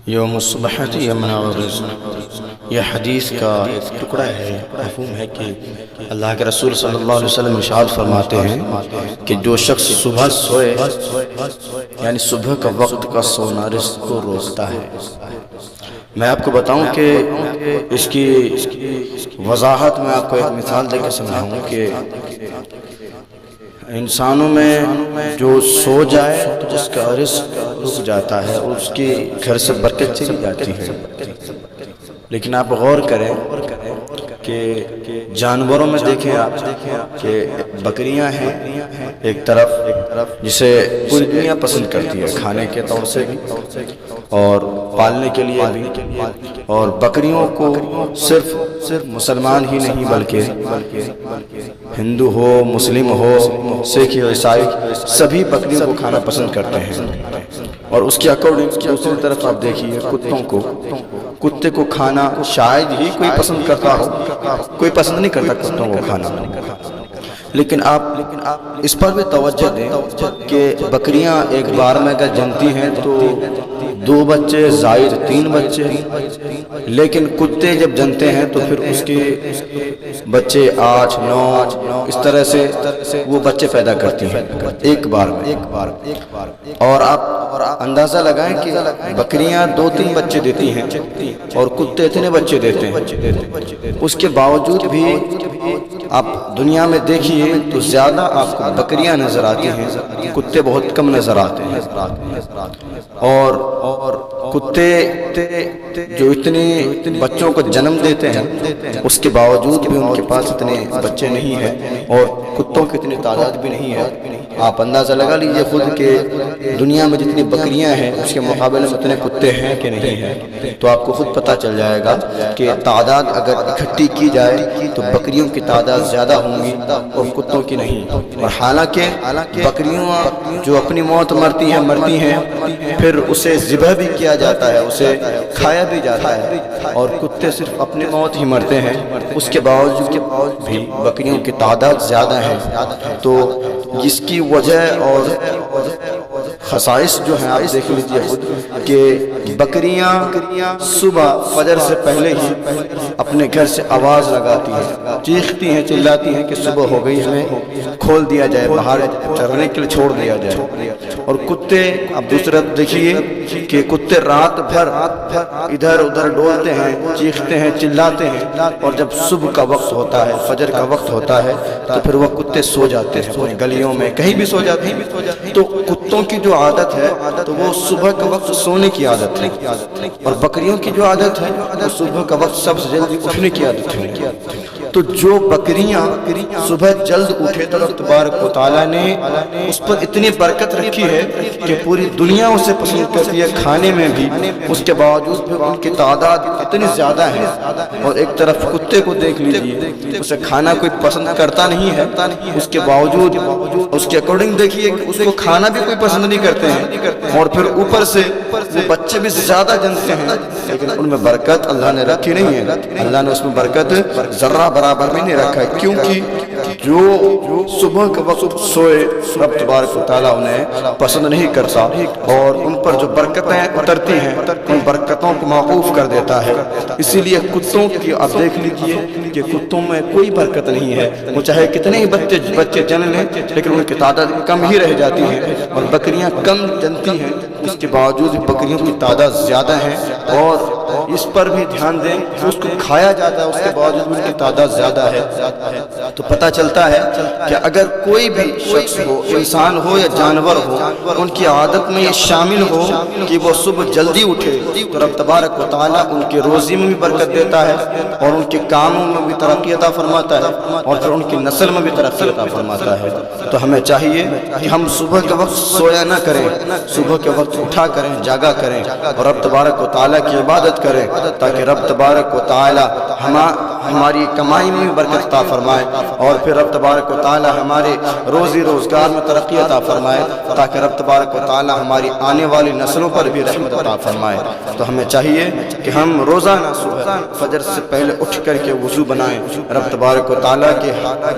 یوم الصبحۃ یمنع الرزق، یہ حدیث کا ایک ٹکڑا ہے۔ مفہوم ہے کہ اللہ کے رسول صلی اللہ علیہ وسلم ارشاد فرماتے ہیں کہ جو شخص صبح سوئے، یعنی صبح کا وقت کا سونا رزق کو روکتا ہے۔ میں آپ کو بتاؤں کہ اس کی وضاحت میں آپ کو ایک مثال دے کے سمجھاؤں کہ انسانوں میں جو سو جائے تو اس کا رزق رک جاتا ہے اور اس کے گھر سے برکت چلی جاتی ہے۔ لیکن آپ غور کریں کہ جانوروں میں دیکھیں آپ کہ بکریاں ہیں ایک طرف جسے پوری دنیا پسند کرتی ہے، کھانے کے طور سے بھی اور پالنے کے لیے بھی، اور بکریوں کو صرف مسلمان ہی نہیں بلکہ ہندو ہو، مسلم ہو، سکھ ہو، عیسائی، سبھی بکریوں کو کھانا پسند کرتے ہیں۔ اور اس کے اکارڈنگ دوسری طرف آپ دیکھیے کتے کو کھانا شاید ہی کوئی پسند کرتا ہو، کوئی پسند نہیں کرتا کتوں کو کھانا۔ لیکن آپ اس پر بھی توجہ دیں کہ بکریاں ایک بار میں اگر جنتی ہیں تو 2 بچے زائد 3 بچے، لیکن کتے جب جنتے ہیں تو پھر اس کے بچے 8 9 اس طرح سے وہ بچے پیدا کرتی ہیں ایک بار میں۔ اور آپ اندازہ لگائیں کہ بکریاں 2-3 بچے دیتی ہیں اور کتے اتنے بچے دیتے ہیں، اس کے باوجود بھی آپ دنیا میں دیکھیے تو زیادہ آپ کو بکریاں نظر آتی ہیں، کتے بہت کم نظر آتے ہیں۔ اور کتے جو اتنے بچوں کو جنم دیتے ہیں اس کے باوجود بھی ان کے پاس اتنے بچے نہیں ہیں اور کتوں کی اتنی تعداد بھی نہیں ہے۔ آپ اندازہ لگا لیجئے خود کہ دنیا میں جتنی بکریاں ہیں اس کے مقابلے میں اتنے کتے ہیں کہ نہیں ہیں، تو آپ کو خود پتہ چل جائے گا کہ تعداد اگر اکٹھی کی جائے تو بکریوں کی تعداد زیادہ ہوں گی اور کتوں کی نہیں۔ اور حالانکہ بکریاں جو اپنی موت مرتی ہیں پھر اسے ذبح بھی کیا جاتا ہے، اسے کھایا بھی جاتا ہے، اور کتے صرف اپنی موت ہی مرتے ہیں، اس کے باوجود بھی بکریوں کی تعداد زیادہ ہے۔ تو اس کی وجہ اور خصائص جو ہیں آپ دیکھ لیجئے خود کہ بکریاں صبح فجر سے پہلے ہی اپنے گھر سے آواز لگاتی ہیں، چیختی ہیں، چلاتی ہیں کہ صبح ہو گئی، ہمیں کھول دیا جائے، باہر چرنے کے لیے چھوڑ دیا جائے۔ اور کتے اب دوسرا دیکھیے کہ کتے رات بھر ادھر ادھر ڈولتے ہیں، چیختے ہیں، چلاتے ہیں، اور جب صبح کا وقت ہوتا ہے، فجر کا وقت ہوتا ہے تو پھر وہ کتے سو جاتے ہیں، اپنی گلیوں میں کہیں بھی سو جاتے ہیں۔ تو کتوں کی جو عادت ہے تو وہ صبح کا وقت سونے کی عادت ہے، اور بکریوں کی جو عادت ہے وہ صبح کا وقت سب سے جلدی اٹھنے کی عادت ہے۔ تو جو بکریاں صبح جلد اٹھے تو اللہ تبارک و تعالیٰ نے اس پر اتنی برکت رکھی ہے کہ پوری دنیا اسے پسند کرتی ہے کھانے میں بھی، اس کے باوجود بھی ان کی تعداد اتنی زیادہ ہے۔ اور ایک طرف کتے کو دیکھ لیجئے، اسے کھانا کوئی پسند کرتا نہیں ہے، اس کے باوجود اس کے اکارڈنگ دیکھیے کہ اس کو کھانا بھی کوئی پسند نہیں کرتے ہیں، اور پھر اوپر سے وہ بچے بھی زیادہ جنتے ہیں، لیکن ان میں برکت اللہ نے رکھی نہیں ہے۔ اللہ نے اس میں برکت ذرہ برابر بھی نہیں رکھا ہے، کیونکہ جو صبح کے وقت سوئے رب تبارک و تعالیٰ انہیں پسند نہیں کرتا، اور ان پر جو برکتیں اترتی ہیں ان برکتوں کو موقوف کر دیتا ہے۔ اسی لیے کتوں کی آپ دیکھ لیجئے کہ کتوں میں کوئی برکت نہیں ہے، وہ چاہے کتنے ہی بچے جن لیں لیکن ان کی تعداد کم ہی رہ جاتی ہے، اور بکریاں کم جنتی ہیں، اس کے باوجود بکریوں کی تعداد زیادہ ہے۔ اور اس پر بھی دھیان دیں، اس کو کھایا جاتا ہے، اس کے باوجود ان کی تعداد زیادہ ہے۔ تو پتہ چلتا ہے کہ اگر کوئی بھی شخص ہو، انسان ہو یا جانور ہو، ان کی عادت میں یہ شامل ہو کہ وہ صبح جلدی اٹھے تو رب تبارک و تعالیٰ ان کے روزی میں بھی برکت دیتا ہے، اور ان کے کاموں میں بھی ترقی عطا فرماتا ہے، اور پھر ان کی نسل میں بھی ترقی عطا فرماتا ہے۔ تو ہمیں چاہیے کہ ہم صبح کے وقت سویا نہ کریں، صبح کے وقت اٹھا کریں، جاگا کریں، اور رب تبارک و تعالیٰ کی عبادت کریں، تاکہ رب تبارک و تعالیٰ ہماری کمائی میں بھی برکت عطا فرمائے، اور پھر رب تبارک و تعالی ہمارے روزی روزگار میں ترقی عطا فرمائے، تاکہ رب تبارک و تعالی ہماری آنے والی نسلوں پر بھی رحمت عطا فرمائے۔ تو ہمیں چاہیے کہ ہم روزانہ صبح فجر سے پہلے اٹھ کر کے وضو بنائیں، رب تبارک و تعالی کے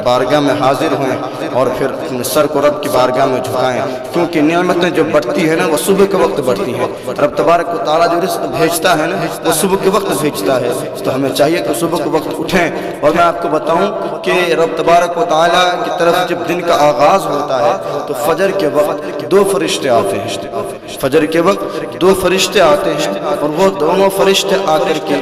بارگاہ میں حاضر ہوئیں، اور پھر اپنے سر کو رب کی بارگاہ میں جھکائیں، کیونکہ نعمتیں جو بڑھتی ہیں نا وہ صبح کے وقت بڑھتی ہیں۔ رب تبارک و تعالی جو رزق بھیجتا ہے نا وہ صبح کے وقت بھیجتا ہے، تو ہمیں چاہیے کہ صبح کے وقت اٹھیں۔ اور میں آپ کو بتاؤں کہ رب تبارک و تعالی کی طرف جب دن کا آغاز ہوتا ہے تو فجر کے وقت دو فرشتے آتے ہیں، فجر کے وقت دو فرشتے آتے ہیں، اور وہ دونوں فرشتے آ کر کے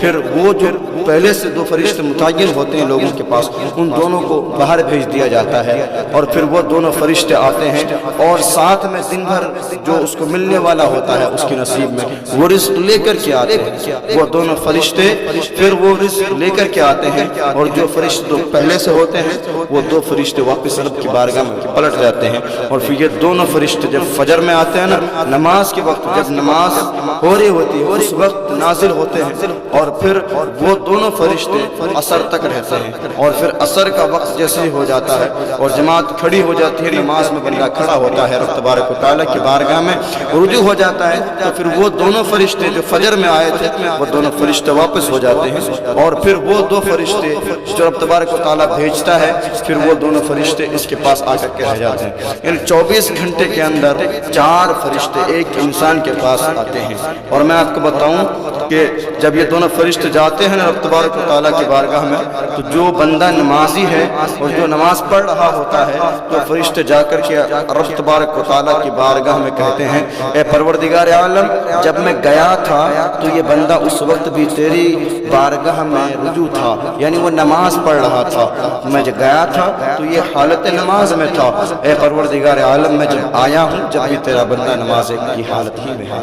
پھر وہ جو پہلے سے دو فرشتے متعین ہوتے ہیں لوگوں کے پاس، ان دونوں کو باہر بھیج دیا جاتا ہے، اور پھر وہ دونوں فرشتے آتے ہیں اور ساتھ میں دن بھر جو اس کو ملنے والا ہوتا ہے اس کی نصیب میں وہ رزق لے کر کے آتے ہیں۔ وہ دونوں فرشتے پھر وہ رزق لے کر کے آتے ہیں، اور جو فرشتے پہلے سے ہوتے ہیں وہ دو فرشتے واپس رب کی بارگاہ میں پلٹ جاتے ہیں، اور پھر یہ دونوں فرشتے جب فجر میں آتے ہیں نا، نماز کے وقت جب نماز ہو رہی ہوتی ہے اس وقت نازل ہوتے ہیں، اور پھر وہ دونوں فرشتے عصر تک رہتے ہیں، اور پھر عصر کا وقت جیسے ہی ہو جاتا ہے اور جماعت کھڑی ہو جاتی ہے، نماز میں بندہ کھڑا ہوتا ہے، رب تبارک و تعالیٰ کی بارگاہ میں رجوع ہو جاتا ہے، تو پھر وہ دونوں فرشتے جو فجر میں آئے تھے وہ دونوں فرشتے واپس ہو جاتے ہیں، اور پھر وہ دو فرشتے جو رب تبارک و تعالیٰ بھیجتا ہے پھر وہ دونوں فرشتے اس کے پاس آ کر کے رہ جاتے ہیں۔ یعنی 24 گھنٹے کے اندر 4 فرشتے ایک انسان کے پاس آتے ہیں۔ اور میں آپ کو بتاؤں کہ جب یہ دونوں فرشتے جاتے ہیں رب تبارک و تعالیٰ کی بارگاہ میں، تو جو بندہ نمازی ہے اور جو نماز پڑھ رہا ہوتا ہے تو فرشتے جا کر کے رب تبارک و تعالیٰ کی بارگاہ میں کہتے ہیں، اے پروردگار عالم، جب میں گیا تھا تو یہ بندہ اس وقت بھی تیری بارگاہ میں رجوع تھا، یعنی وہ نماز پڑھ رہا تھا، میں جب گیا تھا تو یہ حالت نماز میں تھا، اے پروردگار عالم میں جب آیا ہوں جب بھی تیرا بندہ نماز کی حالت ہی میں ہے،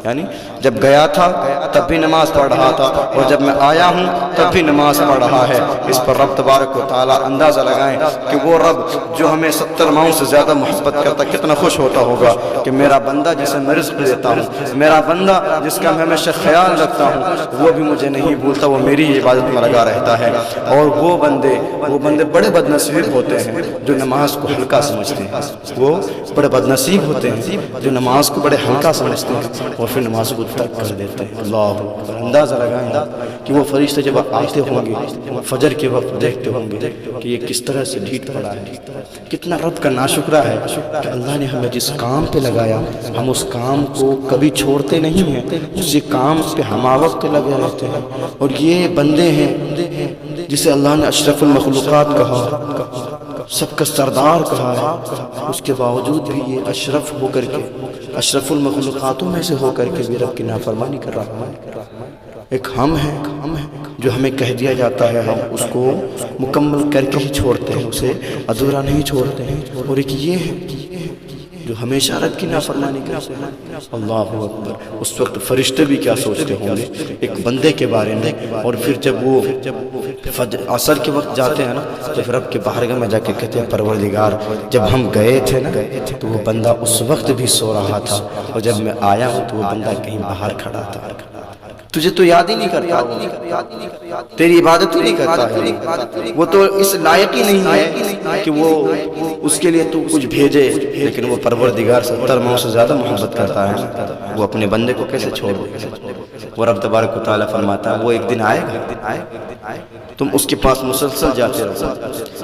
یعنی جب گیا تھا تب بھی نماز پڑھ رہا تھا، اور جب میں آیا ہوں تب بھی نماز پڑھ رہا ہے۔ اس پر رب تبارک و تعالیٰ اندازہ لگائیں کہ وہ رب جو ہمیں 70 ماؤں سے زیادہ محبت کرتا کتنا خوش ہوتا ہوگا کہ میرا بندہ جسے میں رزق دیتا ہوں، میرا بندہ جس کا میں ہمیشہ خیال رکھتا ہوں وہ بھی مجھے نہیں بھولتا، وہ میری عبادت میں لگا رہتا ہے۔ اور وہ بندے بڑے بد نصیب ہوتے ہیں جو نماز کو ہلکا سمجھتے ہیں، وہ بڑے بد نصیب ہوتے ہیں جو نماز کو بڑے ہلکا سمجھتے ہیں اور پھر نماز کو ترک کر دیتے ہیں۔ اللہ اندازہ لگائیں کہ وہ فرشتے جب آتے ہوں گے فجر کے وقت دیکھتے ہوں گے کہ یہ کس طرح سے ڈھیٹ پڑا ہے، کتنا رب کا ناشکرہ ہے کہ اللہ نے ہمیں جس کام پہ لگایا ہم اس کام کو کبھی چھوڑتے نہیں ہیں، اسی کام پہ ہم وقت لگے رہتے ہیں۔ اور یہ بندے ہیں جسے اللہ نے اشرف المخلوقات کہا، سب کا سردار کہا ہے، اس کے باوجود بھی یہ اشرف ہو کر کے اشرف المخلوقاتوں میں سے ہو کر کے بھی رب کی نافرمانی کر رہا ہے۔ ایک ہم ہیں جو ہمیں کہہ دیا جاتا ہے ہم اس کو مکمل کر کے ہی چھوڑتے ہیں، اسے ادھورا نہیں چھوڑتے ہیں، اور ایک یہ ہے جو ہمیشہ رب کی نافرمانی کرتے ہیں۔ اللہ اکبر، اس وقت فرشتے بھی کیا سوچتے ہوں گے ایک بندے کے بارے میں۔ اور پھر جب وہ عصر کے وقت جاتے ہیں نا تو پھر رب کے بارگاہ میں جا کے کہتے ہیں پروردگار جب ہم گئے تھے نا تو وہ بندہ اس وقت بھی سو رہا تھا، اور جب میں آیا ہوں تو وہ بندہ کہیں باہر کھڑا تھا، تجھے تو یاد ہی نہیں کرتا، تیری عبادت ہی نہیں کرتا ہے، وہ تو اس لائق ہی نہیں ہے کہ وہ اس کے لیے تو کچھ بھیجے، لیکن وہ پروردگار 70 ماؤں سے زیادہ محبت کرتا ہے، وہ اپنے بندے کو کیسے چھوڑ دے؟ وہ رب تبارک و تعالیٰ فرماتا ہے وہ ایک دن آئے گا تم اس کے پاس مسلسل جاتے رہو،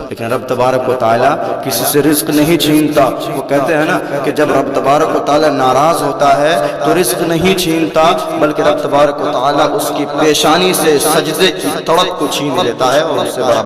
لیکن رب تبارک و تعالیٰ کسی سے رزق نہیں چھینتا۔ وہ کہتے ہیں نا کہ جب رب تبارک و تعالیٰ ناراض ہوتا ہے تو رزق نہیں چھینتا، بلکہ رب تبارک و تعالیٰ اس کی پیشانی سے سجدے کی تڑپ کو چھین لیتا ہے اور اس سے بڑا